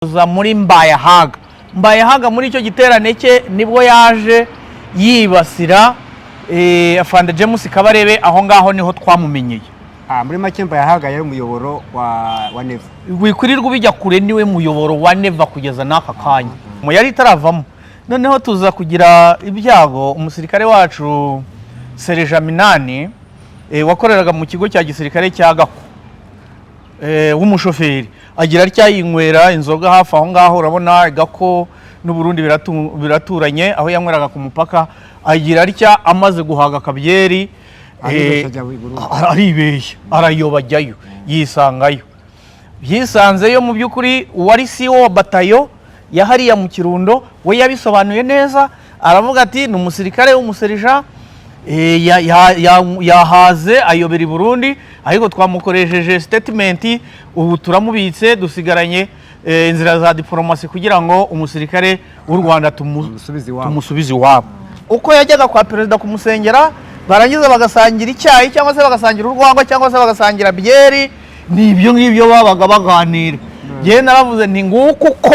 Za muri Mbayahaga muri icyo giterane cye nibwo yaje yibasira afande James Kabarebe aho ngaho niho twamumenyeye. Muri make Mbayahaga yari umuyoboro wa Neva. Wikurirwa bijya kure niwe muyoboro wa Neva kugeza n'aka kanya. Mu yari taravamo. Noneho tuza kugira ibyago umusirikare wacu Sereja Minani wakoreraga mu kigo cya gisirikare cya Gako. W'umushoferi agira ryayinywera inzoga hafi aho ngaho urabona Gako n'u Burundi biraturanye aho yanyweraga ku mupaka agira rya amaze guhaga kabyeri aribeshya arayobajyayo yisanzeyo mu byukuri wari CEO wa batayo yahariya mu Kirundo we yabisobanuye neza aravuga ati ni umusirikare w'umuserija yahaze ayobera i Burundi ariko twamukoresheje statement ubu turamubitse dusigaranye inzira za diplomasi kugira ngo umusirikare w'u Rwanda tumusubize iwabo. Uko yajyaga kwa perezida kumusengera barangiza bagasangira icyayi cyangwa se bagasangira urwangwa cyangwa se bagasangira byeri nibyo ngibyo babaga baganira. Je naravuze nti nguko uko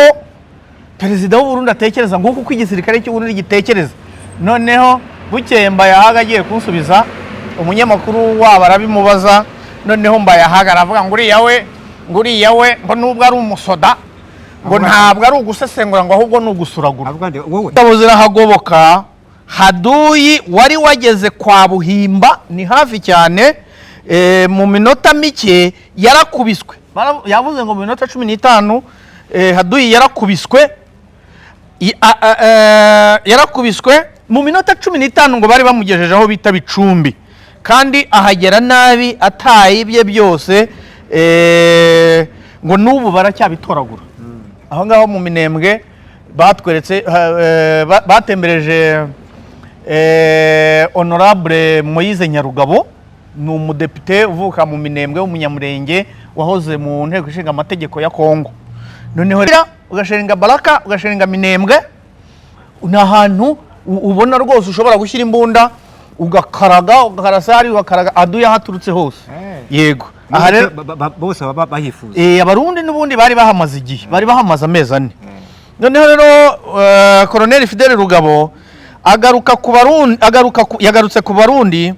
perezida w'u Burundi atekereza nguko uko igisirikare cy'u Burundi gitekereza. Noneho bukeye Mbayahaga agiye kunsubiza umunyamakuru wabo arabimubaza noneho Mbayahaga aravuga nguriya we ngo nubwo ari umusoda ngo ntabwo ari ugusesengura ngo ahubwo ni ugusuragura. Ngabo zirahagoboka Haduyi wari wageze kwa Buhimba ni hafi cyane mu minota mike yarakubiswe yavuze ngo mu minota 15 Haduyi yarakubiswe mu minota 15 ngo bari bamugejeje aho bita Bicumbi kandi ahagera nabi atayibye byose ngo nubu baracyabitoragura aho ngaho mu Minembwe batweretse batembereje honorable Moise Nyarugabo ni umudepite uvuka mu Minembwe w'umunyamurenge wahoze mu nteko ishinga amategeko ya Kongo. Noneho ugashinga Baraka ugashinga Minembwe una hantu ubona rwose ushobora gushyira imbunda ugakarasari ugakaraga aduya haturutse hose. Yego aha rero bose baba bahifuza abarundi n'ubundi bari bahamaze igihe bari bahamaze amezi 4. Noneho rero Colonel Fidel Rugabo yagarutse ku Barundi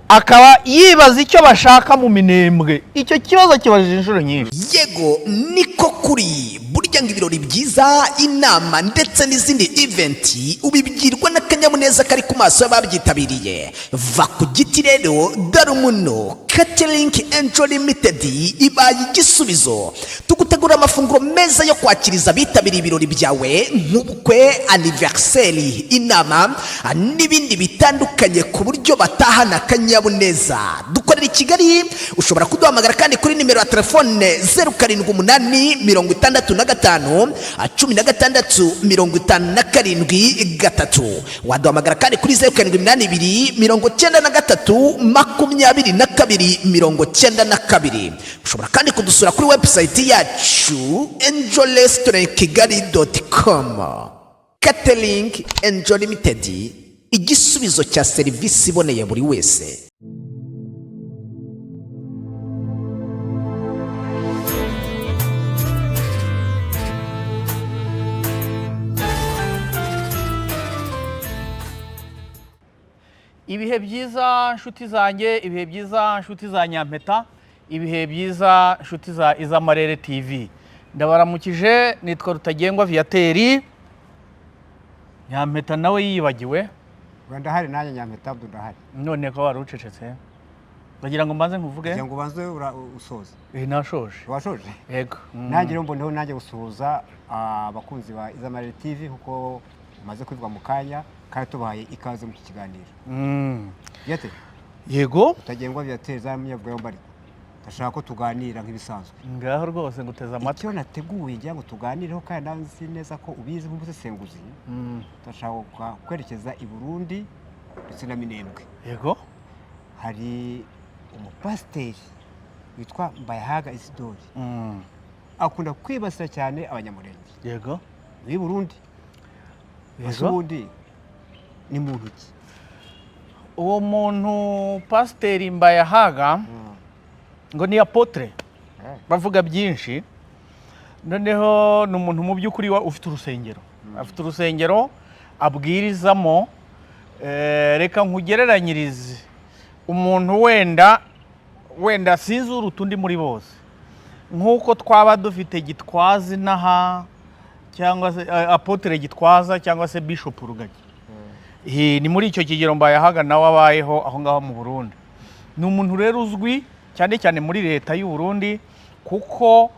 akaba yibaza icyo bashaka mu Minembwe. Icyo kibazo kibajije inshuro nyinshi. Yego niko kuri burya ngo ibirori byiza inama ndetse n'izindi eventi ubibwirwa n'akanyamuneza kari ku maso y'ababyitabiriye. Va ku giti rero darumuno Catering Enjoy Limited ibaye igisubizo tugutegura amafunguro meza yo kwakiriza abitabiriye ibirori byawe nk'ubukwe, anniversaire, inama n'ibindi bitandukanye ku buryo batahana akanyabuneza. Dukorera i Kigali ushobora kuduhamagara kandi kuri nimero ya telefone 0785 waduhamagara kandi kuri 0782 ushobora kandi kudusura kuri website yacu enjoyrestaurantkigali.com. Catering Enjoy Limited igisubizo cya serivisi iboneye buri wese. Ibihe byiza nshuti zanjye, ibihe byiza nshuti za Nyampeta, ibihe byiza nshuti za Izamarere TV. Ndabaramukije nitwa Rutagengwa Viateri. Nyampeta nawe yibagiwe. Rwanda hari nanjye Nyampeta ndahari. None ko warucecetse. Bagira ngo mbanze nkuvuge. Bagira ngo banze usoza. Nashoje. Washoje? Yego. Nanjye rero mboneho nanjye gusuhuza abakunzi ba Izamarere TV kuko umaze kwivuga mu kanya kandi tubahaye ikaze mu kiganiro. Yate. Yego. Utagengwa Viateri zamunyabwayo mbari. Ndashaka ko tuganira nk'ibisanzwe. Ngaho rwose nguteza amatwi. Icyo nateguye ngira ngo tuganireho kandi nanzi neza ko ubizi nk'umusesenguzi. Ndashaka kwerekeza i Burundi ndetse na Minembwe. Yego. Hari umupasiteri witwa Mbayahaga Isidori. Akunda kwibasira cyane abanyamurenge. Yego. Ni Burundi. Burundi ni muntu ki? Uwo muntu pasiteri Mbayahaga ngo ni apotre bavuga byinshi noneho ni umuntu mu by'ukuri ufite urusengero afite urusengero abwirizamo. Reka nkugereranyirize umuntu wenda sinzi urutundi muri bose nk'uko twaba dufite Gitwaza inaha cyangwa se Apotre Gitwaza cyangwa se Bishop Rugagi. Ni muri icyo kigero Mbayahaga nawe abayeho aho ngaho mu Burundi. Ni umuntu rero uzwi cyane cyane muri leta y'u Burundi kuko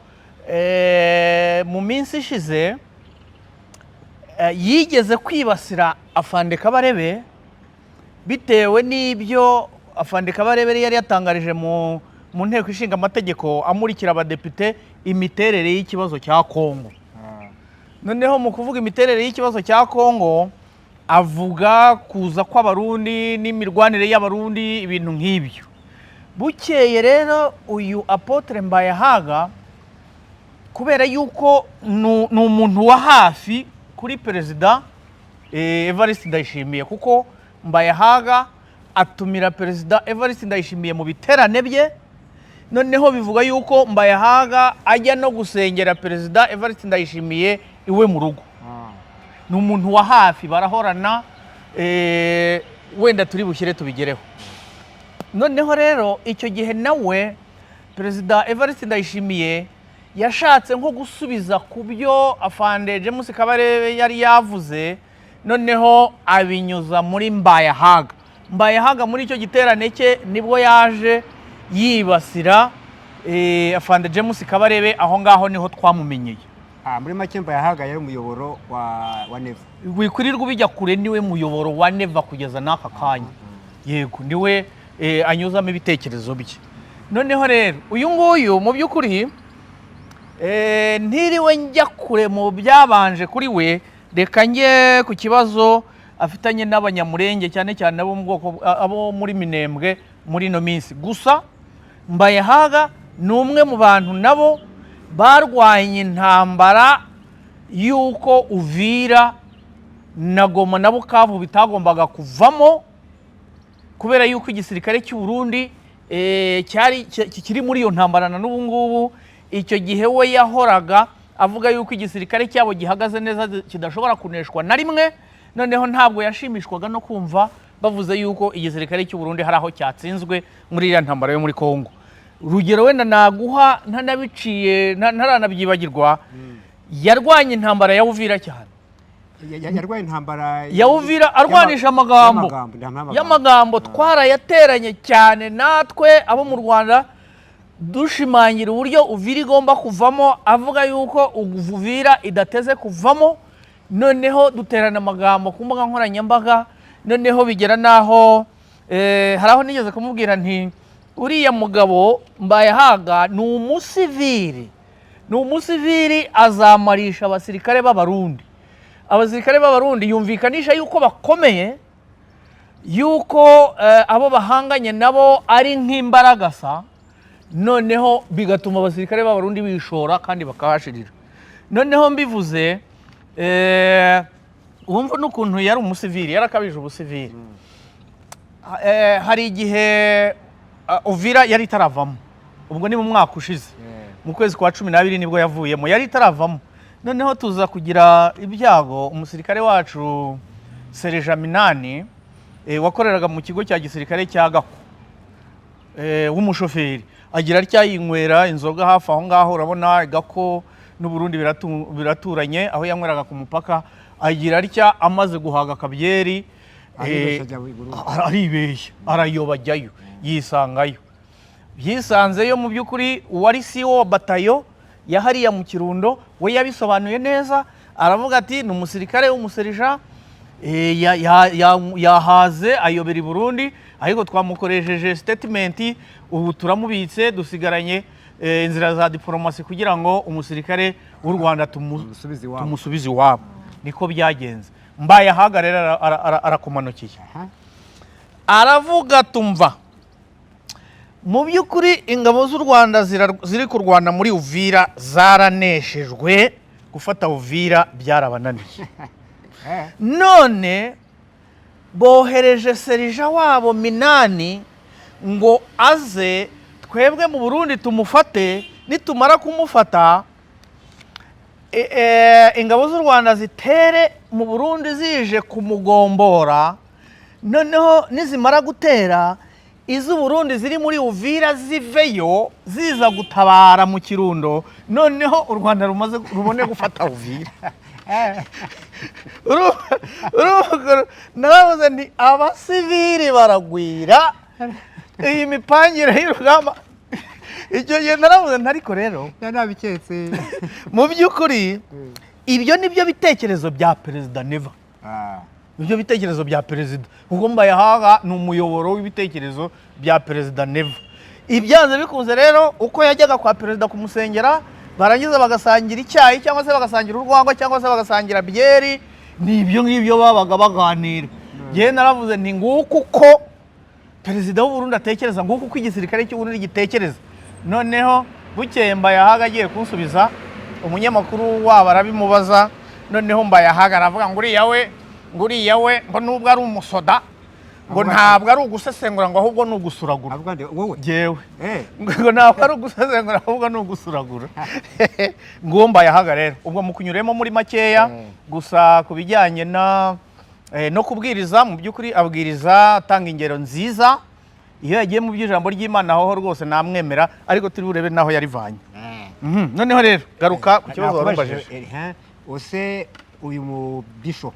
mu minsi ishize yigeze kwibasira Afande Kabarebe bitewe n'ibyo Afande Kabarebe yari yatangarije mu nteko ishinga amategeko amurikira abadepite imiterere y'ikibazo cya Kongo. Noneho mu kuvuga imiterere y'ikibazo cya Kongo avuga kuza kw'abarundi n'imirwanire y'abarundi ibintu nk'ibyo. Bukeye rero uyu Apotre Mbayahaga kubera yuko ni umuntu wa hafi kuri Perezida Evariste Ndayishimiye kuko Mbayahaga atumira Perezida Evariste Ndayishimiye mu biterane bye. Noneho bivuga yuko Mbayahaga ajya no gusengera Perezida Evariste Ndayishimiye iwe mu rugo. Ni umuntu wa hafi barahorana, wenda turi bushyire tubigereho. Noneho rero icyo gihe nawe Perezida Evariste Ndayishimiye yashatse nko gusubiza ku byo Afande James Kabarebe yari yavuze, noneho abinyuza muri Mbayahaga. Mbayahaga muri icyo giterane cye nibwo yaje yibasira Afande James Kabarebe, aho ngaho niho twamumenyeye. Muri make Mbayahaga yari umuyoboro wa Neva. Wikurirwa ubijya kure, niwe muyoboro wa Neva kugeza n'aka kanya. Yego, niwe anyuzamo ibitekerezo bye. Noneho rero uyu nguyu mu by'ukuri ntiriwe njya kure mu byabanje kuri we, reka njye ku kibazo afitanye n'abanyamurenge cyane cyane abo mu bwoko abo muri Minembwe muri no minsi. Gusa Mbayahaga ni umwe mu bantu nabo barwanye intambara yuko Uvira na Goma na Bukavu bitagombaga kuvamo kubera yuko igisirikare cy'u Burundi kiri muri iyo ntambara na n'ubu ngubu. Icyo gihe we yahoraga avuga yuko igisirikare cyabo gihagaze neza kidashobora kuneshwa na rimwe. Noneho ntabwo yashimishwaga no kumva bavuze yuko igisirikare cy'u Burundi hari aho cyatsinzwe muri iriya ntambara yo muri Kongo. Urugero wenda naguha ntanabiciye ntaranabyibagirwa, yarwanye intambara ya Uvira cyane. Yarwaye intambara ya Uvira arwanisha y'amagambo twarayateranye cyane natwe abo mu Rwanda dushimangira uburyo Uvira igomba kuvamo, avuga yuko Uvira idateze kuvamo. Noneho duterana amagambo ku mbuga nkoranyambaga, noneho bigera naho hari aho nigeze kumubwira nti uriya mugabo Mbayahaga ni umusivili azamarisha abasirikare b'Abarundi. Abasirikare b'Abarundi yumvikanisha yuko bakomeye, yuko abo bahanganye nabo ari nk'imbaragasa, noneho bigatuma abasirikare b'Abarundi bishora kandi bakahashirira. Noneho mbivuze wumva n'ukuntu yari umusivili, yarakabije ubusivili. Hari igihe Uvira yari itaravamo, ubwo ni mu mwaka ushize mu kwezi kwa 12 nibwo yavuyemo, yari itaravamo. Noneho tuza kugira ibyago, umusirikare wacu Sereja Minani wakoreraga mu kigo cya gisirikare cya Gako w'umushoferi agira ryayinywera inzoga hafi aho ngaho. Urabona Gako n'u Burundi biraturanye, aho yanyweraga ku mupaka. Agira rya amaze guhaga akabyeri aribeshya arayobajyayo yisangayo. Yisanzeyo mu by'ukuri uwari CEO wa batayo yahariya mu Kirundo we yabisobanuye neza, aravuga ati ni umusirikare w'umuserija yahaze ayobera i Burundi, ariko twamukoresheje statement, ubu turamubitse dusigaranye inzira za diplomasi kugira ngo umusirikare w'u Rwanda tumusubize iwabo. Niko byagenze. Mbayahaga rero arakomanukiye, aravuga tumva mu by'ukuri ingabo z'u Rwanda ziri kurwana muri Uvira zaraneshejwe, gufata Uvira byarabananiye. None bohereje serija wabo Minani ngo aze twebwe mu Burundi tumufate, nitumara kumufata ingabo z'u Rwanda zitere mu Burundi zije kumugombora, noneho nizimara gutera iz'u Burundi ziri muri Uvira ziveyo ziza gutabara mu Kirundo, noneho u Rwanda rubone gufata Uvira. Naravuze nti abasivili baragwira, iyi mipangire y'urugamba. Icyo gihe naravuze nti ariko rero nabiketse mu by'ukuri ibyo nibyo bitekerezo bya Perezida Niba. Ibyo bitekerezo bya perezida, kuko Mbayahaga ni umuyoboro w'ibitekerezo bya Perezida Niba. Ibyanze bikunze rero uko yajyaga kwa perezida kumusengera, barangiza bagasangira icyayi cyangwa se bagasangira urwagwa cyangwa se bagasangira byeri, ni ibyo ngibyo babaga baganira. Yewe naravuze nti nguko uko perezida w'u Burundi atekereza, nguko uko igisirikare cy'u Burundi gitekereza. Noneho bukeye Mbayahaga agiye kunsubiza, umunyamakuru wabo arabimubaza, noneho Mbayahaga aravuga nguriya we ngo nubwo ari umusoda ngo ntabwo ari ugusesengura ngo ahubwo ni ugusuragura. Jewe ngo ntabwo ari ugusesengura ahubwo ni ugusuragura. Ngo Mbayahaga rero ubwo mukunyuremo muri makeya, gusa ku bijyanye no kubwiriza, mu by'ukuri abwiriza atanga ingero nziza. Iyo yagiye mu by'ijambo ry'Imana aho rwose namwemera, ariko turi burebe naho yarivanye. Noneho rero garuka ku kibazo warubajije. Ose uyu mu bishop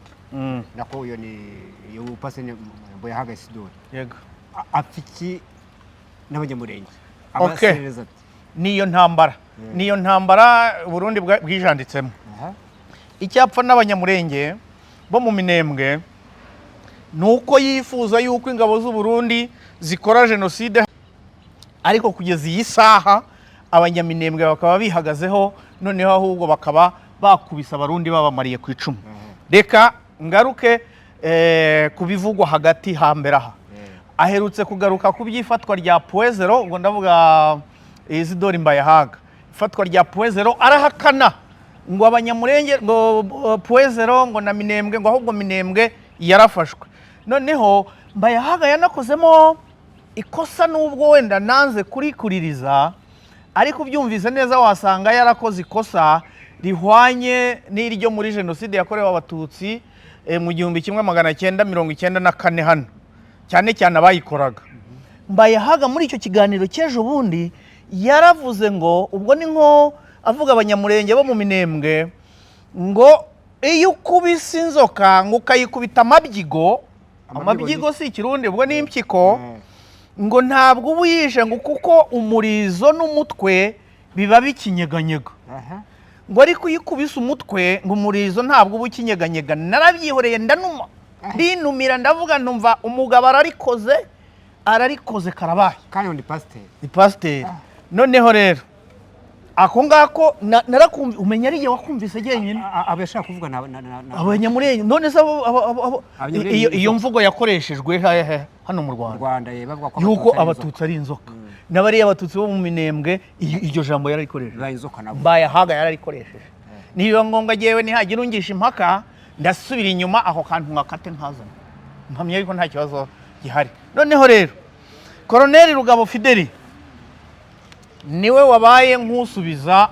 nako uyo ni pastor Mbayahaga Isidore, yego, apfiki n'abanyamurenge. Okay, niyo ntambara Burundi bwijanditsemo. Icyapfa n'abanyamurenge bo mu Minembwe nuko yifuza yuko ingabo z'u Burundi zikora genocide, ariko kugeza iyi saha abanyaminembwe bakaba bihagazeho, noneho ahubwo bakaba bakubisa abarundi babamariye ku icumu. Reka ngaruke kubivugwa hagati hambere aha. Aherutse kugaruka ku by'ifatwa rya Puezero, ubwo ndavuga Isidore Mbayahaga. Ifatwa rya Puezero arahakana ngo abanyamurenge ngo Puezero ngo na Minembwe, ngo ahubwo Minembwe yarafashwe. Noneho Mbayahaga yanakozemo ikosa, nubwo wenda nanze kurikuririza, ariko byumvise neza wasanga yarakoze ikosa rihwanye n'iryo muri jenoside yakorewe abatutsi mu 1994 hano, cyane cyane abayikoraga. Mbayahaga muri icyo kiganiro cy'ejo bundi yaravuze ngo ubwo ni nko avuga abanyamurenge bo mu Minembwe ngo iyo ukubise inzoka ngo ukayikubita amabyigo si ikirundi, ubwo ni impyiko, ngo ntabwo uba uyishe ngo kuko umurizo n'umutwe biba bikinyeganyega. Ngo ariko uyikubise umutwe ngo umurizo ntabwo uba ukinyeganyega. Narabyihoreye ndanuma, ndinumira ndavuga ntumva umugabo ararikoze karabaye. Kandi ni pasiteri. Noneho rero ako ngako narakumva, umenya ari igihe wakumvise jyenyine abashaka kuvuga abanyamurenge. None se iyo mvugo yakoreshejwe hano mu Rwanda yuko abatutsi ari inzoka, n'abariya abatutsi bo mu Minembwe iryo jambo yararikoresheje. Mbayahaga yararikoresheje. Niba ngombwa jyewe nihagira ungisha impaka ndasubira inyuma aho kantu ngakate nkazana, mpamya yuko nta kibazo gihari. Noneho rero Colonel Rugabo Fidel niwe wabaye nk'usubiza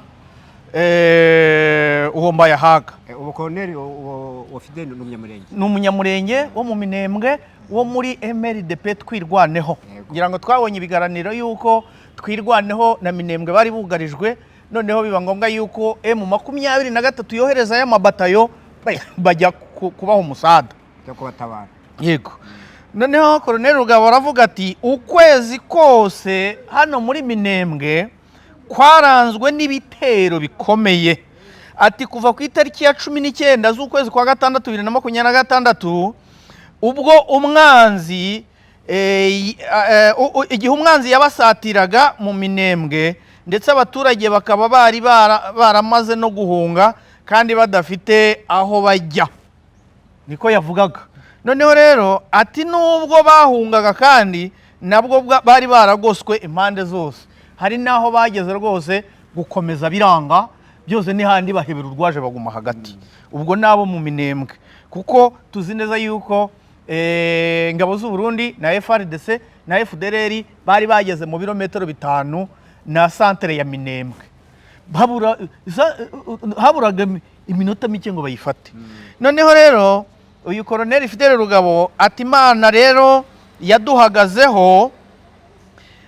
uwo Mbayahaga. Uwo Colonel wa Fidel ni umunyamurenge wo mu Minembwe wo muri MRDP twirwaneho. Ngira ngo twabonye ibiganiro yuko twirwaneho na Minembwe bari bugarijwe, noneho biba ngombwa yuko M23 yohereza y'amabatayo bajya kubaho umusada cyo kubatabara. Yego. Noneho Colonel Rugabo aravuga ati ukwezi kose hano muri Minembwe kwaranzwe n'ibitero bikomeye. Ati kuva ku itariki ya 19 z'ukwezi kwa gatandatu 2026 ubwo umwanzi igihe umwanzi yabasatiraga mu Minembwe, ndetse abaturage bakaba bari baramaze no guhunga kandi badafite aho bajya, niko yavugaga. Noneho rero ati nubwo bahungaga kandi nabwo bari baragoswe impande zose, hari naho bageze rwose gukomeza biranga, byose ni handi bahebera urwaje baguma hagati. Ubwo nabo mu Minembwe, kuko tuzi neza yuko ingabo z'u Burundi na FARDC na FDLR bari bageze mu birometero 5 na centre ya Minembwe. haburaga iminota mike ngo bayifate. Noneho rero uyu Colonel Fidel Rugabo ati Imana rero yaduhagazeho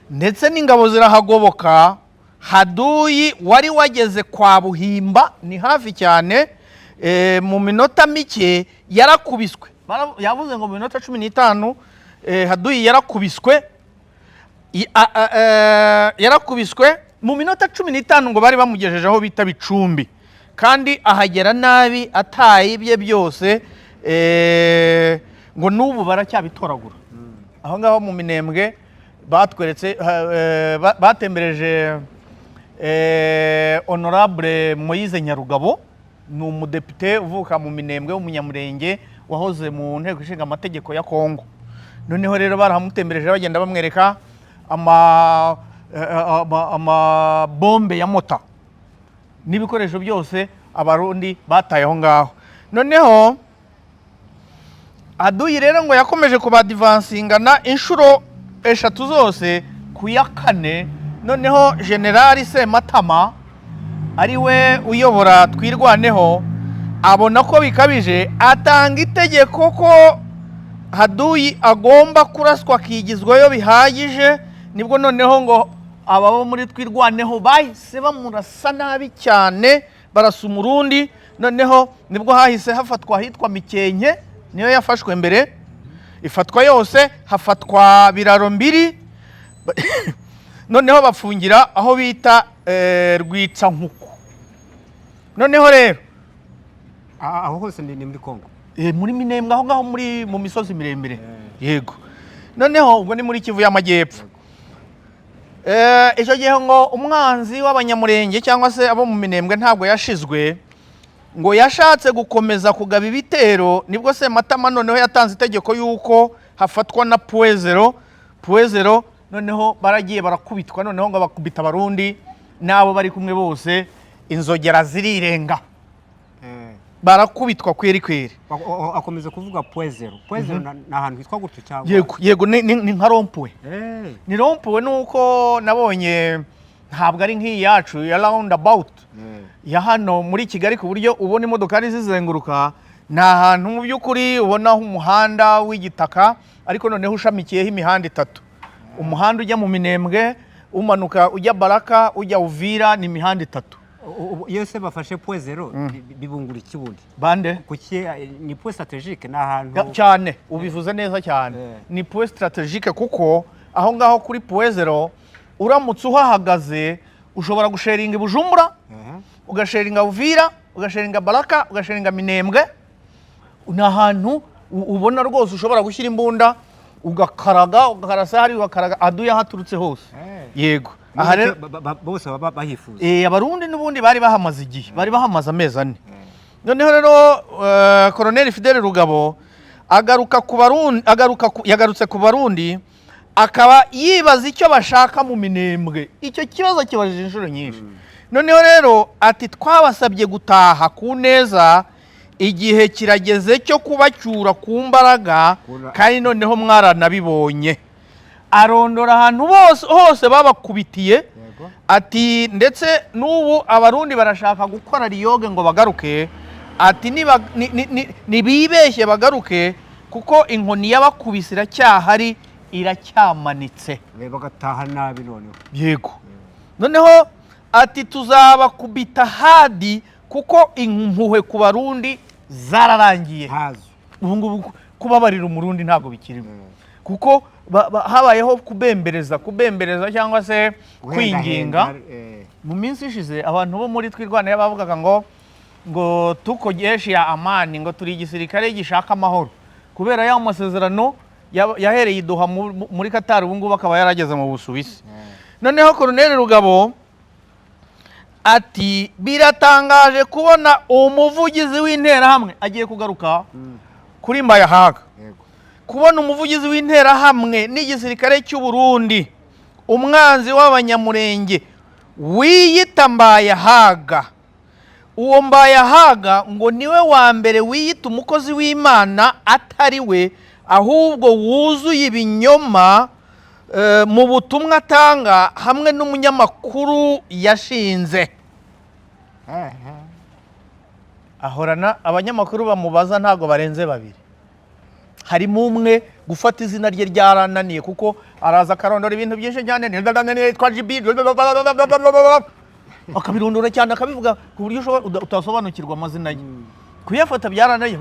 ndetse n'ingabo zirahagoboka. Haduyi wari wageze kwa Buhimba, ni hafi cyane, mu minota mike yarakubiswe. Yavuze ngo mu minota 15 Haduyi yarakubiswe mu minota 15 ngo bari bamugejeje aho bita Bicumbi, kandi ahagera nabi atayibye byose, ngo n'ubu baracyabitoragura. Aho ngaho mu Minembwe batweretse, batembereje Honorable Moise Nyarugabo, ni umudepite uvuka mu Minembwe w'umunyamurenge wahoze mu nteko ishinga amategeko ya Kongo. Noneho rero baramutembereje bagenda bamwereka ama bombe ya mota n'ibikoresho byose abarundi bataye aho ngaho. Noneho Haduyi rero ngo yakomeje kubadivansingana inshuro 3 zose, ku ya 4 noneho General Sematama ari we uyobora Twirwaneho abona ko bikabije, atanga itegeko ko Haduyi agomba kuraswa akigizwayo bihagije. Nibwo noneho ngo ababo muri Twirwaneho bahise bamurasa nabi cyane, barasa umurundi. Noneho nibwo hahise hafatwa hitwa Mikenke, niyo yafashwe mbere, ifatwa yose, hafatwa Biraro 2 noneho bafungira aho bita Rwitsa Nkuku. Noneho rero aho hose ni muri Kongo, muri Minembwe aho ngaho mu misozi miremire. Yego. Noneho ubwo ni muri Kivu y'Amajyepfo. Icyo gihe ngo umwanzi w'abanyamurenge cyangwa se abo mu Minembwe ntabwo yashizwe, ngo yashatse gukomeza kugaba ibitero. Nibwo Sematama noneho yatanze itegeko yuko hafatwa na Puezero. Noneho baragiye barakubitwa, noneho ngo bakubita abarundi nabo bari kumwe bose, inzogera zirirenga, barakubitwa kweri. Akomeza kuvuga Puezero na ahantu hitwa gutyo cyangwa? Yego ni nka rompuwe. Ni rompuwe nuko nabonye ntabwo ari nk'iyi yacu ya roundabout ya hano muri Kigali, ku buryo ubona imodokari zizenguruka. Ni ahantu mu by'ukuri ubona umuhanda w'igitaka, ariko noneho ushamikiyeho imihanda 3. Umuhanda ujya mu Minembwe, umanuka ujya Baraka, ujya Uvira, ni imihanda 3. Yose bafashe Puezero bibungura ikibundi Bande kuki ni point strategique na ahantu cyane, ubivuze neza cyane. Ni point strategique kuko aho ngaho kuri Puezero uramutse uhahagaze ushobora gusheringa Bujumbura, ugasheringa Uvira, ugasheringa Baraka, ugasheringa Minembwe. Ni ahantu ubona rwose ushobora gushyira imbunda ugakarasa hari ugakaraga Haduyi haturutse hose. Yego. Aha rero bose baba bahifuza. Abarundi n'ubundi bari bahamaze igihe, bari bahamaze amezi 4. Noneho rero Colonel Fidel Rugabo yagarutse ku Barundi, akaba yibaza icyo bashaka mu Minembwe. Icyo kibazo kibajije inshuro nyinshi. Noneho rero ati twabasabye gutaha ku neza, igihe kirageze cyo kubacyura ku mbaraga, kandi noneho mwaranabibonye. Arondora ahantu hose babakubitiye, ati ndetse n'ubu abarundi barashaka gukora riyoge ngo bagaruke. Ati nibibeshye bagaruke, kuko inkoni y'abakubise iracyahari, iracyamanitse, bagataha nabi noneho. Yego. Noneho ati tuzabakubita hadi, kuko impuhwe ku Barundi zararangiye. Ubu ngubu kubabarira umurundi ntabwo bikirimo, kuko habayeho kubembereza cyangwa se kwinginga. Mu minsi ishize abantu bo muri Twirwaneho bavugaga ngo tuko jeshi ya amani, ngo turi igisirikare gishaka amahoro, kubera ya masezerano yahereye iduha muri Qatar, ubu ngubu akaba yarageze mu Busuwisi. Noneho Colonel Rugabo ati biratangaje kubona umuvugizi w'interahamwe agiye kugaruka kuri Mbayahaga, kubona umuvugizi w'interahamwe n'igisirikare cy'u Burundi, umwanzi w'abanyamurenge wiyita Mbayahaga. Uwo Mbayahaga ngo niwe wa mbere wiyita umukozi w'Imana, atari we ahubwo wuzuye ibinyoma mu butumwa atanga hamwe n'umunyamakuru yashinze. ahorana abanyamakuru bamubaza ntago barenze babiri. Harimo umwe gufata izina rye ryarananiye kuko araza akarondora ibintu byinshi cyane twa GB akabirondora cyane akabivuga ku buryo utasobanukirwa amazina ye. Kuyafata byarananiye.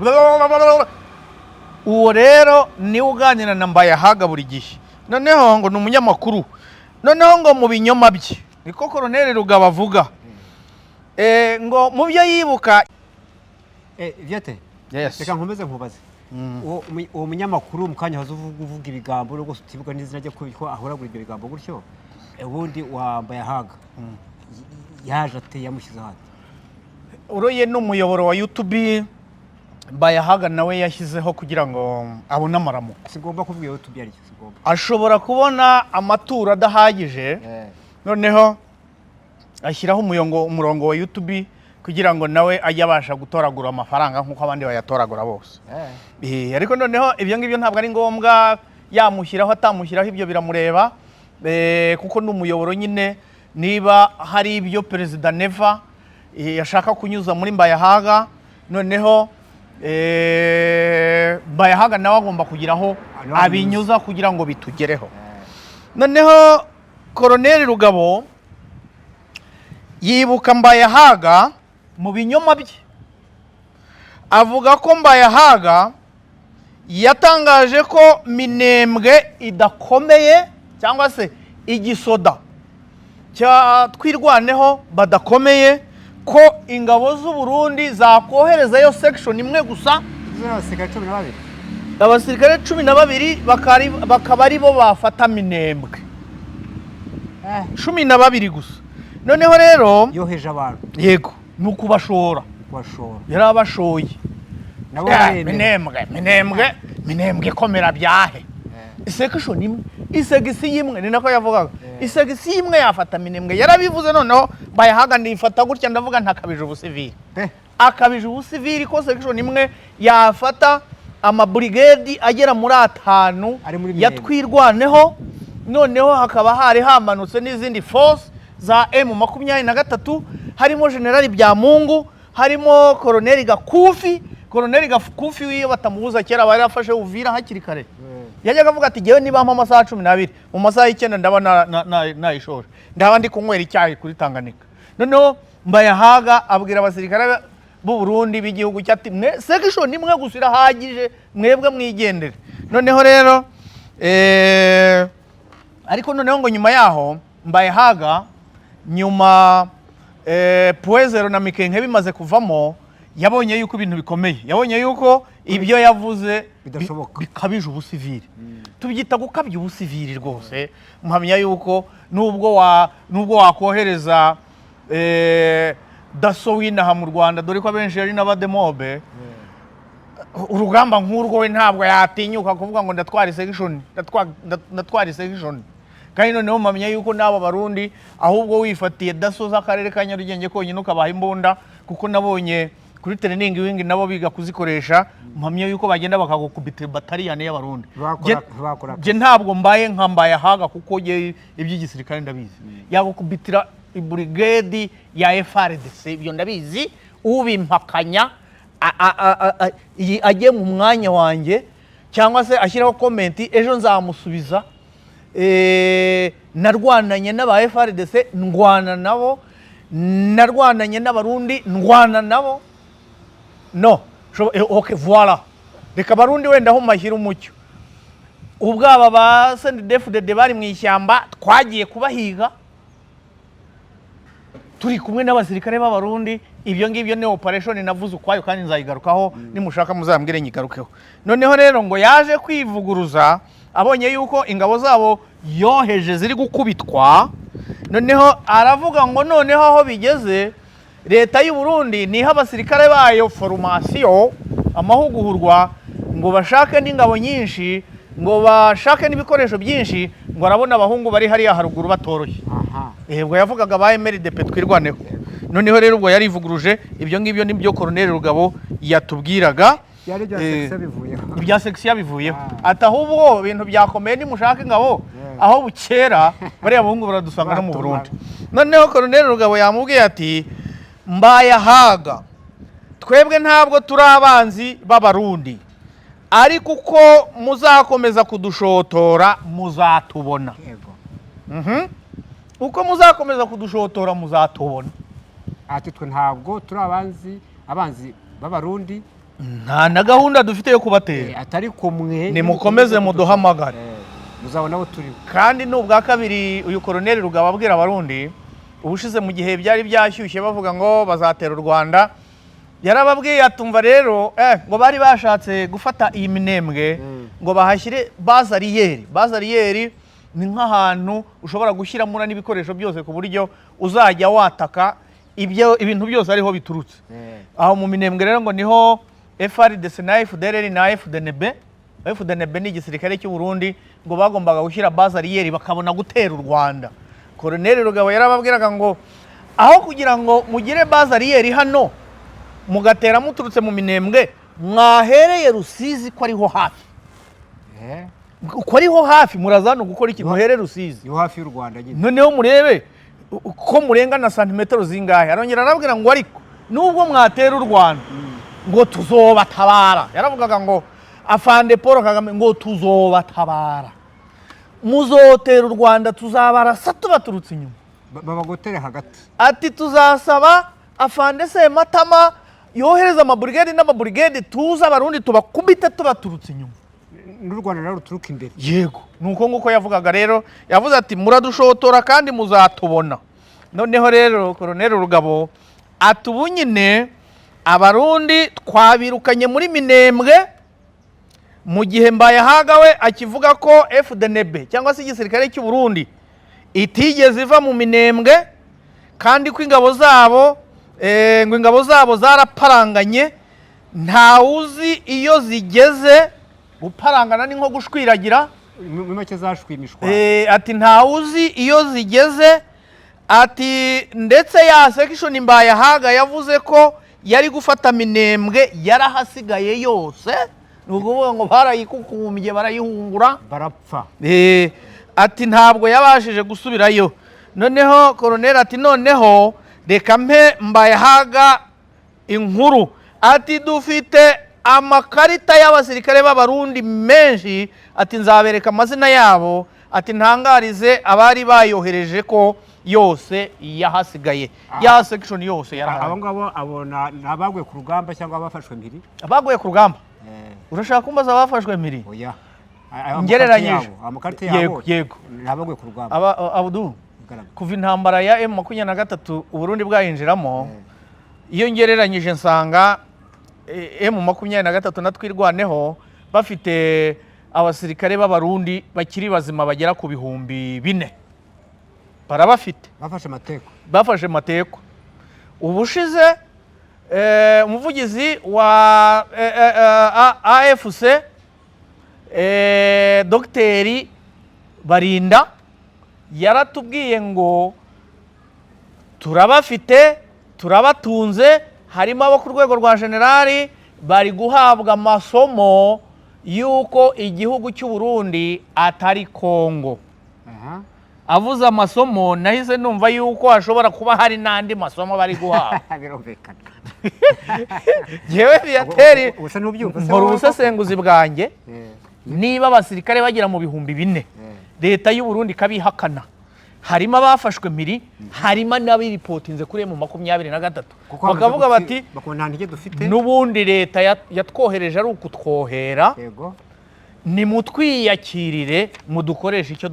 Uwo rero ni uganira na Mbayahaga buri gihe. Noneho ngo ni umunyamakuru. Noneho ngo mu binyoma bye niko Colonel Rugabo avuga. Ngo mu byo yibuka Viate. Yes. Reka nkomeze nkubaze. Uwo munyamakuru mukanya uvuga ibigambo no gusutibuka n'izina rye ko ahoragura ibyo bigambo gutyo. Ubundi wa Mbayahaga. Yaje ate yamushyize hati. Uroye n'umuyoboro wa YouTube Mbayahaga nawe yashyizeho kugira ngo abone amaramuko. Sigomba kuvuga YouTube ari sigomba. Ashobora kubona amaturo adahagije. Noneho ashyiraho umurongo wa YouTube kugira ngo nawe ajye abasha gutoragura amafaranga nk'uko abandi bayatoragura bose. Ariko noneho ibyo ngibyo ntabwo ari ngombwa yamushyiraho atamushyiraho ibyo biramureba kuko n'umuyoboro nyine niba hari ibyo Perezida Neva yashaka kunyuza muri Mbayahaga noneho Mbayahaga nawe agomba kugiraho abinyuza kugira ngo bitugereho. Noneho Colonel Rugabo yibuka Mbayahaga mu binyoma bye avuga ko Mbayahaga yatangaje ko Minembwe idakomeye cyangwa se igisoda cya twirwaneho badakomeye ko ingabo z'u Burundi zakoherezayo section imwe gusa abasirikare 12 bakaba ari bo bafata Minembwe 12 gusa. Noneho rero yoheje abantu yego nuko bashora yarabashoye Minembwe komera byahe section imwe isegisi yimwe ni nako yavugaga isegisi yimwe yafata Minembwe yarabivuze. Noneho Mbayahaga ndifata gutya ndavuga ntakabije ubusivili akabije ubusivili ko section imwe yafata amabrigade agera muri 5 yatwirwaneho. Noneho hakaba hari hamanutse n'izindi force za M23 harimo General Byamungu harimo Colonel Gakufi. Colonel Gakufi wiyo batamubuza kera bari afashe Uvira hakiri kare yajyaga avuga ati jewe niba amasaha 12 mu masaha y'ikenda ndaba nayishora ndaba ndi kunywera icyayi kuri Tanganyika. Noneho Mbayahaga abwira abasirikare b'u Burundi b'igihugu cyati section imwe gusira hagije mwebwe mwigendere. Noneho rero ariko noneho ngo nyuma yaho Mbayahaga nyuma Puezero na Mikenke bimaze kuvamo yabonye yuko ibintu bikomeye yabonye yuko ibyo yavuze bikabije ubusivili tubyita gukabya ubusivili rwose. Muhamya yuko nubwo wakohereza daso winaha mu Rwanda dore ko abenshi ari n'abademobe urugamba nk'urwo we ntabwo yatinyuka kuvuga ngo ndatwara section kandi noneho mpamya yuko n'aba Barundi ahubwo wifatiye daso z'akarere ka Nyarugenge konyine ukabaha imbunda kuko nabonye kuri training wing nabo biga kuzikoresha. Mpamya yuko bagenda bakagukubita bataliyane y'Abarundi. Je ntabwo mbaye nka Mbayahaga kuko iby'igisirikare ndabizi yagukubitira brigade ya FRDC ibyo ndabizi ubimpakanya ajye mu mwanya wanjye cyangwa se ashyiraho comment ejo nzamusubiza. Narwananye n'aba FRDC ndwana nabo narwananye n'Abarundi ndwana nabo no okay voilà reka Barundi wenda ho mahira umucyo ubwaba ba CNDD-FDD bari mu ishyamba twagiye kubahiga turi kumwe n'abasirikare b'Abarundi. Ibyo ngibyo ne operation navuze ukwayo kandi nzayigarukaho nimushaka muzambwire nyigarukeho. Noneho rero ngo yaje kwivuguruza abonye yuko ingabo zabo yoheje ziri gukubitwa. Noneho aravuga ngo noneho aho bigeze leta y'u Burundi niha abasirikare bayo formation amahugurwa ngo bashake n'ingabo nyinshi ngo bashake n'ibikoresho byinshi ngo arabona abahungu bari hariya haruguru batoroshye. Ubwo yavugaga ba MRDP twirwaneho. Noneho rero ubwo yarivuguruje ibyo ngibyo nibyo Colonel Rugabo yatubwiraga ibya section bivuyeho ati ahubwo ibintu byakomeye nimushaka ingabo aho bukera bariya bahungu baradusanga no mu Burundi. Noneho Colonel Rugabo yamubwiye ati Mbayahaga twebwe ntabwo turi abanzi b'abarundi, ariko uko muzakomeza kudushotora muzatubona. Uko muzakomeza kudushotora muzatubona. Ati twe ntabwo turi abanzi b'abarundi, nta na gahunda dufite yo kubatera. atari kumwe Nimukomeze muduhamagare, muzabona abo turi. kandi n'ubwa kabiri uyu Koloneli Rugabo abwira abarundi ubushize mu gihe byari byashyushye bavuga ngo bazatera u Rwanda, yarababwiye atumva rero ngo bari bashatse gufata iyi minembwe ngo bahashyire bazariyeri ni nk'ahantu ushobora gushyiramo n'ibikoresho byose ku buryo uzajya wataka ibintu byose ariho biturutse. Aho mu minembwe rero ngo niho FRDC na FDLR na FDNB ni igisirikare cy'u Burundi ngo bagombaga gushyira bazariyeri bakabona gutera u Rwanda. Koloneli Rugabo yarababwiraga ngo aho kugira ngo mugire bazariyeri hano mugatera muturutse mu minembwe, mwahereye Rusizi ko ariho hafi. Ko ariho hafi murazana gukora iki? Muhere Rusizi yo hafi y'u Rwanda nyine, noneho murebe ko murenga na santimetero zingahe. Arongera arabwira ngo ariko nubwo mwatera u Rwanda ngo tuzobatabara. Yaravugaga ngo afande Paul Kagame ngo tuzobatabara, muzotera u Rwanda tuzabarasa tubaturutse inyuma, babagotere hagati. Ati tuzasaba afande Sematama yohereza amaburigade n'amaburigade tuza abarundi tubakubite tubaturutse inyuma, n'u Rwanda rero ruturuka imbere. Yego, nuko nguko yavugaga rero. Yavuze ati muradushotora kandi muzatubona. Noneho rero Koloneli Rugabo atubu nyine abarundi twabirukanye muri minembwe, mu gihe Mbayahaga we akivuga ko FDNB cyangwa se igisirikare cy'u Burundi itigeze iva mu minembwe, kandi ko ingabo zabo zaraparanganye, nta uzi iyo zigeze. Guparangana ni nko gushwiragira, mu make zashwimishwa. Ati nta uzi iyo zigeze. Ati ndetse ya section Mbayahaga yavuze ko yari gufata minembwe yarahasigaye yose, nukuvuga ngo barayikukumbye barayihungura barapfa. Ati ntabwo yabashije gusubirayo. Noneho Koloneli ati noneho reka mpe Mbayahaga inkuru. Ati dufite amakarita y'abasirikare b'abarundi menshi, ati nzabereka amazina yabo, ati ntangarize abari bayohereje ko yose yahasigaye, ya section yose yarahari. Abo ngabo abona nabaguye ku rugamba cyangwa abafashwe mpiri? Abaguye ku rugamba. Urashaka kumbaza abafashwe mpiri? Oya, ngereranyije amakarita yabo. Yego, nabaguye ku rugamba. Abudu, kuva intambara ya M23 Uburundi bwayinjiramo, iyo ngereranyije nsanga M23 natwirwaneho bafite abasirikare b'abarundi bakiri bazima bagera ku bihumbi 4. Barabafite. Bafashe mateko. Ubushize umuvugizi wa AFC Dr. Barinda yaratubwiye ngo turabafite, turabatunze, harimo abo ku rwego rwa generali bari guhabwa amasomo y'uko igihugu cy'u Burundi atari Kongo. Avuze amasomo nahise numva yuko hashobora kuba hari n'andi masomo bari guhabwa. Birumvikana. Yewe Viateri nkora ubusesenguzi bwanjye, niba abasirikare bagira mu bihumbi 4 leta y'u Burundi kabihakana, harimo abafashwe mpiri, harimo n'abiripotinze kuri M23, bakavuga bati n'ubundi leta yatwohereje ari ukutwohera, nimutwiyakirire mudukoresha icyo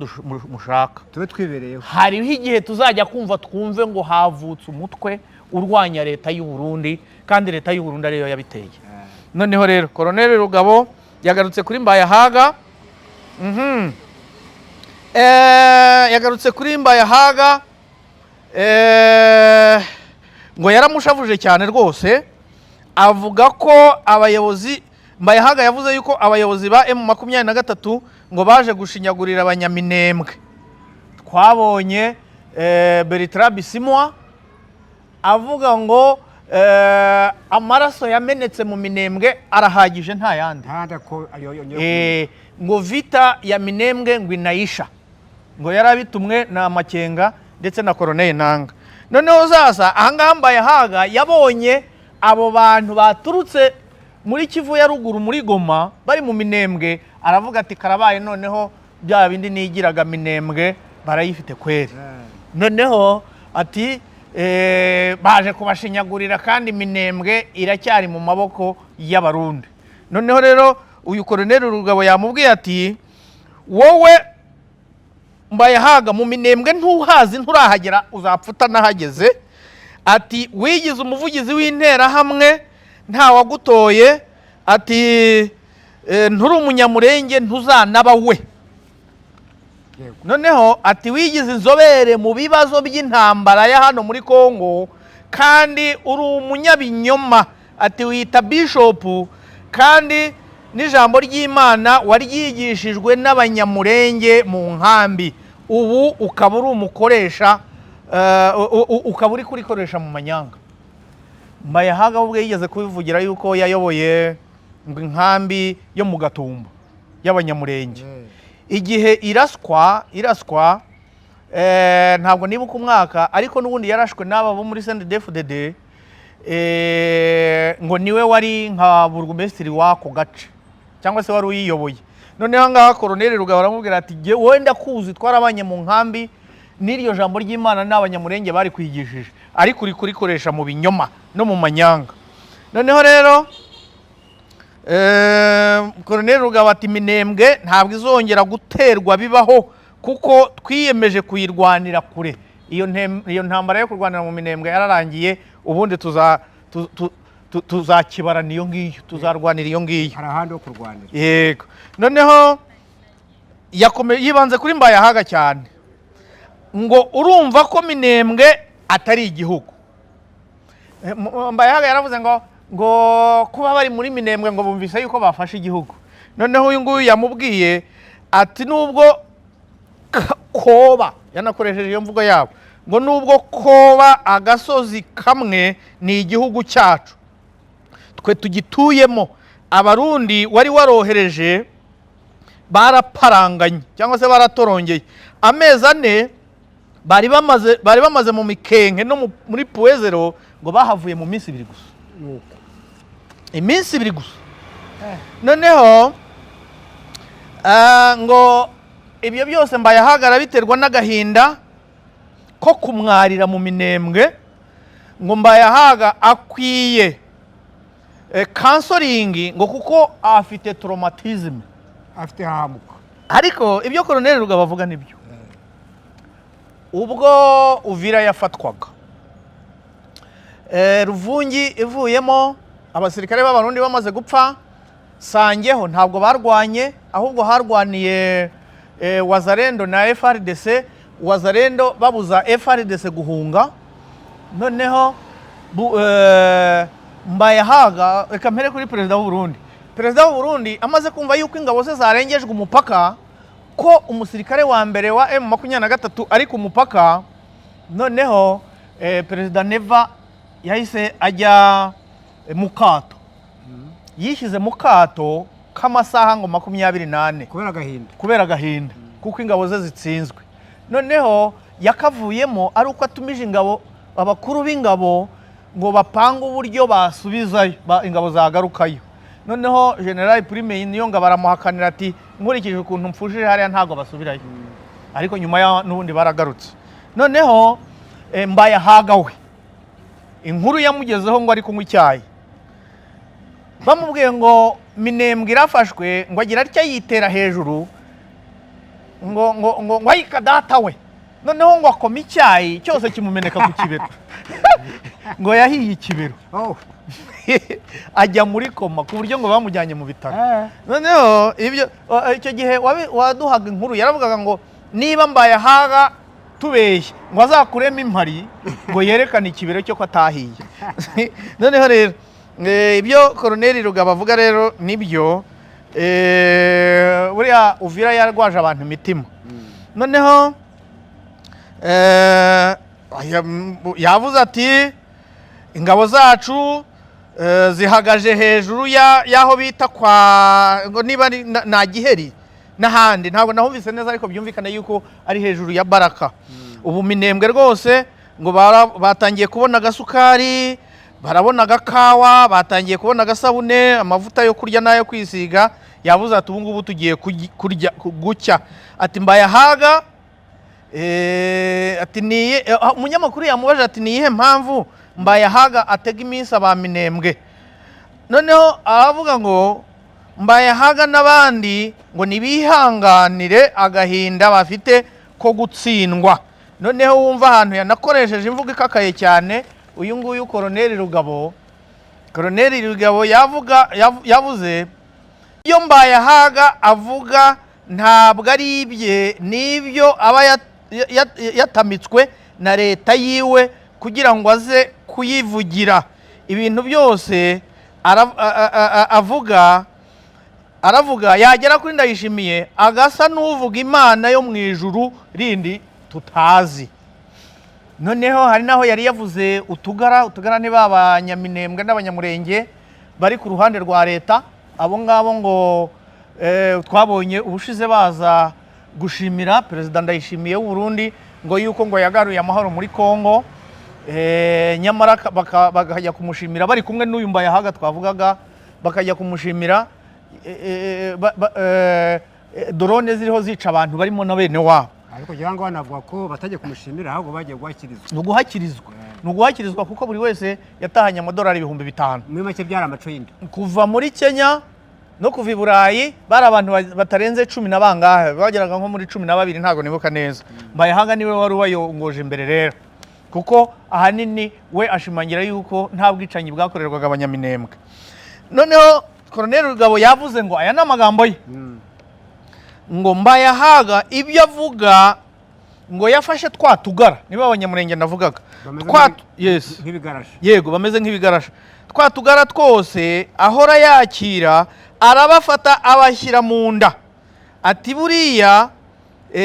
mushaka, tube twibereyeho. Hariho igihe tuzajya twumve ngo havutse umutwe urwanya leta y'u Burundi, kandi leta y'u Burundi ariyo yabiteye. Noneho rero Koloneli Rugabo yagarutse kuri Mbayahaga. Yagarutse kuri Mbayahaga ngo yaramushavuje cyane rwose, avuga ko abayobozi Mbayahaga yavuze yuko abayobozi ba M23 ngo baje gushinyagurira abanyaminembwe. Twabonye Bertrand Bisimwa avuga ngo amaraso yamenetse mu minembwe arahagije nta yandi, ngo vita ya minembwe ngo inayisha, ngo yarabitumwe na Makenga ndetse na Koloneli Nanga. noneho sasa ahangaha Mbayahaga yabonye abo bantu baturutse muri Kivu ya ruguru muri Goma bari mu Minembwe, aravuga ati karabaye noneho bya bindi nigiraga Minembwe barayifite kweri. Noneho ati baje kubashinyagurira kandi Minembwe iracyari mu maboko y'Abarundi. Noneho rero uyu Colonel Rugabo yamubwiye ati wowe Mbayahaga mu Minembwe ntuhazi nturahagera uzapfuta nahageze, ati wigize umuvugizi w'intera hamwe nta wagutoye, ati nturi umunyamurenge ntuzanaba we. Noneho ati wigize inzobere mu bibazo by'intambara ya hano muri Kongo kandi uri umunyabinyoma, ati wita bishop kandi n'ijambo ry'Imana waryigishijwe n'abanyamurenge mu nkambi, ubu ukaba uri umukoresha ukaba uri kurikoresha mu manyanga. Mbayahaga ubwe yigeze kubivugira yuko yayoboye inkambi yo mu Gatumba y'abanyamurenge. Igihe iraswa ntabwo nibuka umwaka, ariko n'ubundi yarashwe n'aba bo muri CNDD-FDD, ngo niwe wari nka burugumesitiri wako gace cyangwa se wari uyiyoboye. Noneho ngaha Colonel Rugabo aramubwira ati wowe ndakuzi twarabanye mu nkambi, n'iryo jambo ry'Imana n'abanyamurenge bari kwigishije, ariko uri kurikoresha mu binyoma no mu manyanga. Noneho rero Colonel Rugabo ati Minembwe ntabwo izongera guterwa bibaho kuko twiyemeje kuyirwanira kure. Iyo ntambara yo kurwanira mu Minembwe yararangiye, ubundi tuzakibarana iyo ngiyo, tuzarwanira iyo ngiyo. Hari ahandi ho kurwanira. Yego. Noneho yibanze kuri Mbayahaga cyane, ngo urumva ko Minembwe atari igihugu. Mbayahaga yaravuze ngo kuba bari muri Minembwe ngo bumvise yuko bafashe igihugu. Noneho uyu nguyu yamubwiye ati nubwo koba, yanakoresheje iyo mvugo yabo, ngo nubwo koba agasozi kamwe ni igihugu cyacu, twe tugituyemo. Abarundi wari warohereje baraparanganye cyangwa se baratorongeye. Amezi 4 bari bamaze mu mikenke no muri puwezero, ngo bahavuye mu minsi 2 gusa. Iminsi 2 gusa. Noneho ngo ibyo byose Mbayahaga biterwa n'agahinda ko kumwarira mu Minembwe, ngo Mbayahaga akwiye counseling ngo kuko afite traumatism, afite hamuka. Ariko ibyo Colonel Rugabo avuga nibyo. Ubwo Uvira yafatwaga, Ruvungi ivuyemo, abasirikare b'Abarundi bamaze gupfa, Sangeho ntabwo barwanye, ahubwo harwaniye Wazarendo na FRDC. Wazarendo babuza FRDC guhunga. Noneho Mbayahaga, reka mpere kuri perezida w'u Burundi. Perezida w'u Burundi amaze kumva yuko ingabo ze zarengejwe umupaka, ko umusirikare wa mbere wa M23 ari ku mupaka, noneho perezida Neva yahise ajya mu kato. Yishyize mu kato k'amasaha ngo 28 kubera agahinda kuko ingabo ze zitsinzwe. Noneho yakavuyemo ari uko atumije ingabo, abakuru b'ingabo ngo bapanga uburyo basubizayo ingabo zagarukayo. Noneho General Prime niyo ngo baramuhakanira ati nkurikije ukuntu mfushije hariya ntago basubirayo. Ariko nyuma ya n'ubundi baragarutse. Noneho Mbayahaga we inkuru yamugezeho ngo ari kunywa icyayi, bamubwiye ngo Minembwe irafashwe, ngo agira atya yitera hejuru, ngo ayika data we. Noneho ngo akoma icyayi cyose kimumeneka ku kibero. Ngo yahiye ikibero. Ajya muri koma ku buryo ngo bamujyanye mu bitaro. Noneho icyo gihe waduhaga inkuru yaravugaga ngo niba Mbayahaga tubeshye ngo azakuremo impari ngo yerekane ikibero cyo ko atahiye. Noneho rero ibyo Colonel Rugabo avuga rero nibyo, buriya Uvira yarwaje abantu imitima. Noneho yavuze ati ingabo zacu zihagaje hejuru y'aho bita kwa ngo niba na Giheri n'ahandi, ntabwo nahumvise neza ariko byumvikana yuko ari hejuru ya Baraka. Ubu Minembwe rwose ngo batangiye kubona agasukari, barabona agakawa, batangiye kubona agasabune, amavuta yo kurya n'ayo kwisiga. Yavuze ati ubu ngubu tugiye kurya gucya. Ati Mbayahaga ati umunyamakuru yamubaje ati niyihe mpamvu Mbayahaga atega iminsi abaminembwe. Noneho aravuga ngo Mbayahaga n'abandi ngo nibihanganire agahinda bafite ko gutsindwa. Noneho wumva ahantu yanakoresheje imvugo ikakaye cyane. Uyu nguyu Koloneli Rugabo yavuze iyo Mbayahaga avuga ntabwo ari ibye, n'ibyo aba yatamitswe na leta yiwe kugira ngo aze kuyivugira. Ibintu byose aravuga yagera kuri Ndayishimiye agasa n'uvuga Imana yo mu ijuru rindi tutazi. Noneho hari naho yari yavuze utugara ni b'abanyaminembwe n'abanyamurenge bari ku ruhande rwa leta. Abo ngabo ngo twabonye ubushize baza gushimira Perezida Ndayishimiye w'u Burundi ngo yuko ngo yagaruye amahoro muri Kongo, nyamara bakajya kumushimira bari kumwe n'uyu Mbayahaga twavugaga, bakajya kumushimira drone ziriho zica abantu barimo na bene wabo. Ariko kugira ngo banavuga ko batajya kumushimira ahubwo bagiye guhakirizwa. Ni uguhakirizwa kuko buri wese yatahanye amadolari 5,000. Muri make byari amaco y'inda. Kuva muri Kenya no kuva i Burayi bari abantu batarenze 10 na bangahe, bageraga nko muri 12 ntago nibuka neza. Mbayahaga niwe wari wayongoje imbere rero, kuko ahanini we ashimangira yuko nta bwicanyi bwakorerwaga abanyaminembwe. Noneho Koloneli Rugabo yavuze ngo aya n'amagambo ye, ngo Mbayahaga ibyo avuga ngo yafashe twatugara, niba abanyamurenge navugaga yego bameze nk'ibigarasha, twatugara twose ahora yakira arabafata abashyira mu nda. Ati buriya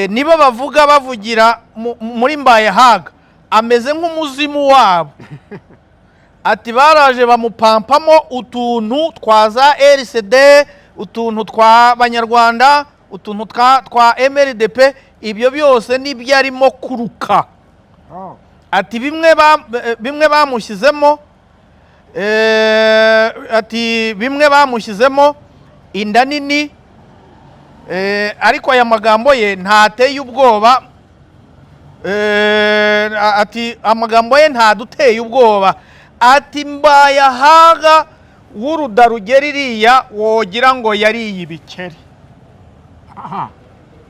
niba bavugira muri Mbayahaga ameze nk'umuzimu wabo. Ati baraje bamupampamo utuntu twa za RCD, utuntu twa Banyarwanda, utuntu twa MRDP, ibyo byose nibyo arimo kuruka. Ati bimwe bamushyizemo inda nini, ariko aya magambo ye ntateye ubwoba. Ati amagambo ye ntaduteye ubwoba. Ati Mbayahaga w'uruda rugera iriya wogira ngo yariye ibikeri.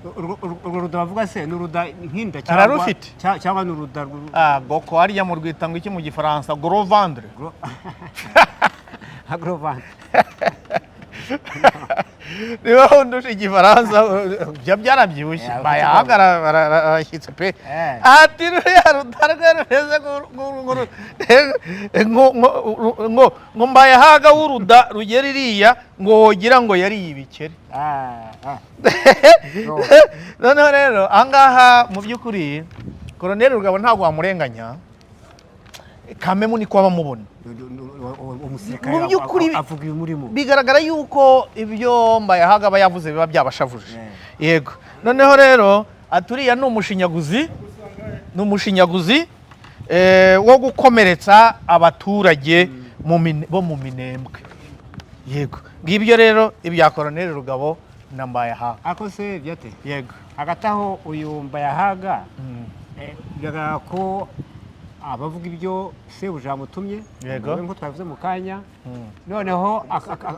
Urwo ruda bavuga se ni uruda nk'inda cyangwa ni uruda goko hariya mu rwita ngo iki mu gifaransa gros ventre. Niba undusha igifaransa byarabyibushye. Mbayahaga arashyitse pe. Ati ruriya ruda rwe rumeze ngo Mbayahaga w'uruda rugera iriya ngo wogira ngo yariye ibikeri. Noneho rero ahangaha mu by'ukuri Koloneli Rugabo ntabwo wamurenganya, kamemu niko abamubona. Mu by'ukuri bigaragara yuko ibyo Mbayahaga aba yavuze biba byabashavuje. Yego. Noneho rero aturiya ni umushinyaguzi wo gukomeretsa abaturage bo mu minembwe. Yego. Ngibyo rero ibya Koloneli Rugabo na Mbayahaga. Ako se byate? Yego. Hagati aho uyu Mbayahaga bigaragara ko abavuga ibyo sebuja mutumye, nk'uko twavuze mu kanya. Noneho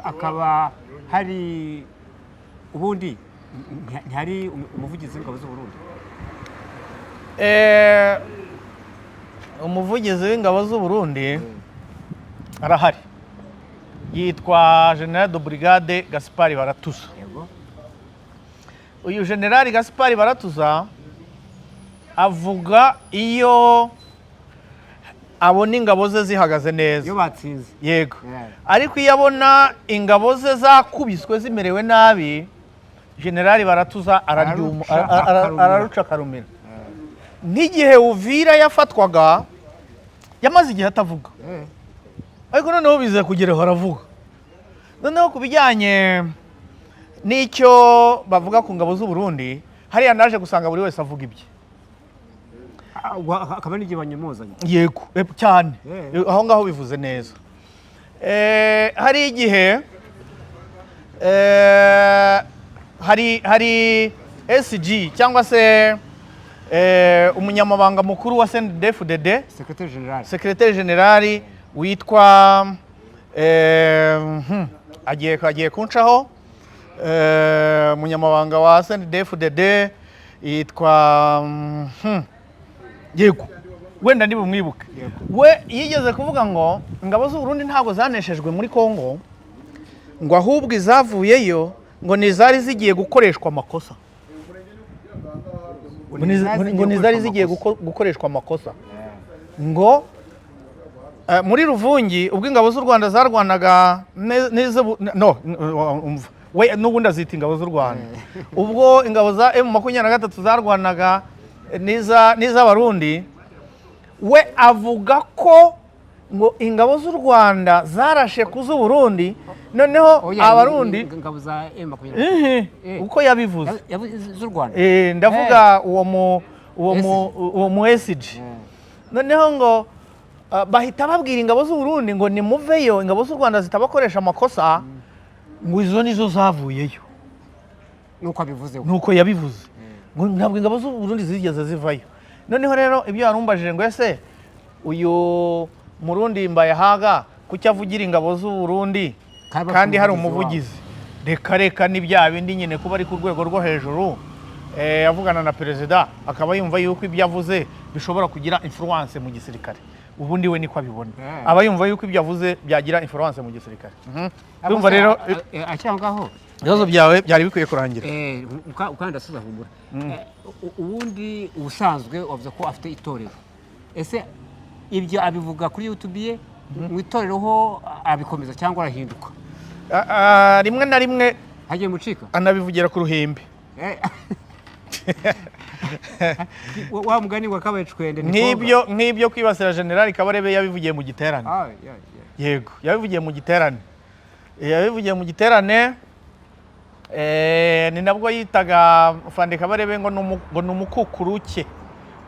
akaba hari ubundi ntihari umuvugizi w'ingabo z'u Burundi. Umuvugizi w'ingabo z'u Burundi arahari, yitwa General de Brigade Gaspard Baratuza. Uyu General Gaspard Baratuza avuga iyo abona ingabo ze zihagaze neza, iyo batsinze. Yego. Ariko iyo abona ingabo ze zakubiswe zimerewe nabi, General Baratuza araruca akarumira. Nk'igihe Uvira yafatwaga yamaze igihe atavuga, ariko noneho biza kugeraho aravuga. Noneho ku bijyanye n'icyo bavuga ku ngabo z'u Burundi, hariya naje gusanga buri wese avuga ibye. akaba n'igihe banyamuzanye yego cyane aho ngaho bivuze neza hari igihe hari SG cyangwa se umunyamabanga mukuru wa CNDD-FDD secrétaire général witwa agiye kuncaho umunyamabanga wa CNDD-FDD yitwa yego wenda ntibumwibuke we yigeze kuvuga ngo ingabo z'u Burundi ntabwo zaneshejwe muri Kongo ngo ahubwo izavuyeyo ngo nizari zigiye gukoreshwa amakosa ngo nizari zigiye gukoreshwa amakosa ngo muri Ruvungi ubwo ingabo z'u Rwanda zarwanaga we n'ubundi azita ingabo z'u Rwanda ubwo ingabo za M23 zarwanaga n'iz'abarundi we avuga ko ngo ingabo z'u Rwanda zarashe ku z'u Burundi noneho abarundi ingabo za M23 uko yabivuze z'u Rwanda ndavuga uwo mu SG noneho ngo bahita babwira ingabo z'u Burundi ngo nimuveyo ingabo z'u Rwanda zitabakoresha amakosa ngo izo nizo zavuyeyo nuko yabivuze ngo ntabwo ingabo z'u Burundi zigeze zivayo noneho rero ibyo yarumbajije ngo ese uyu Murundi Mbayahaga kuki avugira ingabo z'u Burundi kandi hari umuvugizi reka ni bya bindi nyine kuba ari ku rwego rwo hejuru avugana na perezida akaba yumva yuko ibyo avuze bishobora kugira influence mu gisirikare ubundi we niko abibona aba yumva yuko ibyo avuze byagira influence mu gisirikare ndumva rero acyangwaho ibibazo byawe byari bikwiye kurangira ukanda asuzahumura ubundi ubusanzwe wavuze ko afite itorero ese ibyo abivuga kuri YouTube ye mu itorero ho abikomeza cyangwa arahinduka rimwe na rimwe hagiye mucika anabivugira ku ruhimbi wa mugani wa kabecwende nk'ibyo kwibasira General Kabarebe yabivugiye mu giterane yego yabivugiye mu giterane ni nabwo yitaga Fande Kabarebe ngo ni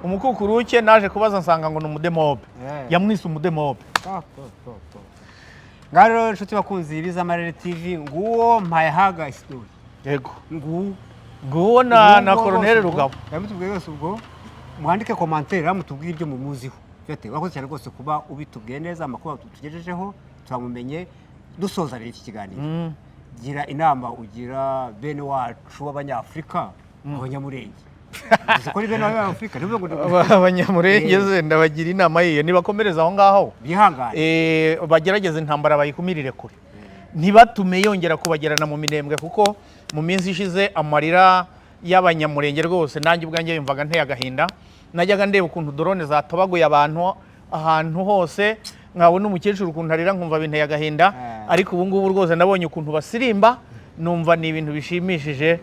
umukukuruke naje kubaza nsanga ngo ni umudemobe yamwise umudemobe ngaro inshuti bakunzi bizamarere TV nguwo Mbayahaga story yego nguwo na Colonel Rugabo yamutubwiye yose ubwo mwandike commentaire mutubwire ibyo mumuziho fete wakoze cyane rwose kuba ubitubwiye neza amakuru tugejejeho turamumenye dusoza rero iki kiganiro gira inama ugira bene wacu w'abanyafrika abanyamurenge kuri bene w'abanyafrika nivuga ngo abanyamurenge ze ndabagira inama yiye nibakomereza aho ngaho bihangane bagerageza intambara bayikumirire kure ntibatume yongera kubagerana mu minembwe kuko mu minsi ishize amarira y'abanyamurenge rwose nanjye ubwanjye yumvaga nteye agahinda najyaga ndeba ukuntu drone zatabaguye abantu ahantu hose nkabona umukecuru ukuntu arira nkumva binteye agahinda ariko ubu ngubu rwose nabonye ukuntu basirimba numva ni ibintu bishimishije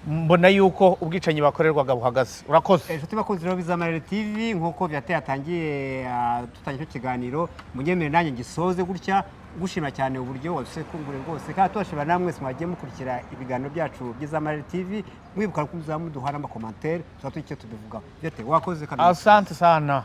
mbona yuko ubwicanyi bakorerwaga buhagaze urakoze inshuti bakunzi rero bizamarere TV nkuko yatangiye tutangiye ikiganiro munyemere nanjye gisoze gutya gushima cyane uburyo wasekungure rwose kandi tubashimira namwe mwagiye mukurikira ibiganiro byacu by'izamarere TV mwibuka ko muzamuduha n'amakomantere tuzatuye icyo tubivugaho wakoze asante sana